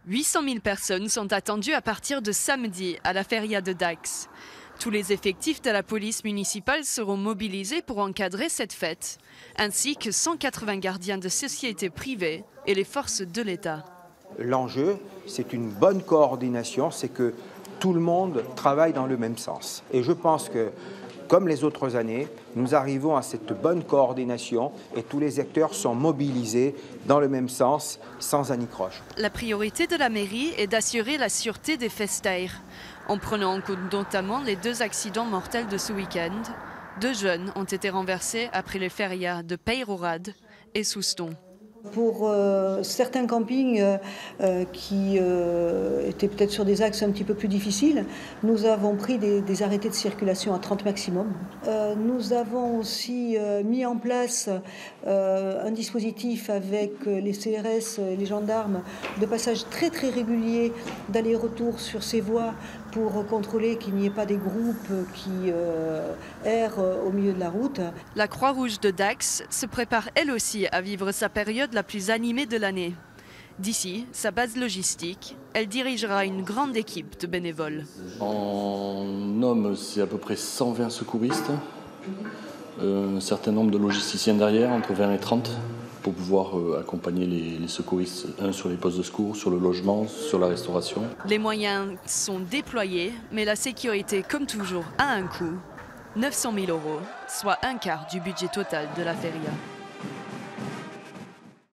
800 000 personnes sont attendues à partir de samedi à la feria de Dax. Tous les effectifs de la police municipale seront mobilisés pour encadrer cette fête, ainsi que 180 gardiens de sociétés privées et les forces de l'État. L'enjeu, c'est une bonne coordination, c'est que tout le monde travaille dans le même sens. Et je pense que, comme les autres années, nous arrivons à cette bonne coordination et tous les acteurs sont mobilisés dans le même sens, sans anicroche. La priorité de la mairie est d'assurer la sûreté des festaires, en prenant en compte notamment les 2 accidents mortels de ce week-end. 2 jeunes ont été renversés après les férias de Peyrehorade et Souston. Pour certains campings qui étaient peut-être sur des axes un petit peu plus difficiles, nous avons pris des arrêtés de circulation à 30 maximum. Nous avons aussi mis en place un dispositif avec les CRS et les gendarmes de passage très très régulier d'aller-retour sur ces voies pour contrôler qu'il n'y ait pas des groupes qui errent au milieu de la route. La Croix-Rouge de Dax se prépare elle aussi à vivre sa période la plus animée de l'année. D'ici, sa base logistique, elle dirigera une grande équipe de bénévoles. En hommes, c'est à peu près 120 secouristes, un certain nombre de logisticiens derrière, entre 20 et 30, pour pouvoir accompagner les secouristes, sur les postes de secours, sur le logement, sur la restauration. Les moyens sont déployés, mais la sécurité, comme toujours, a un coût. 900 000 €, soit un quart du budget total de la feria.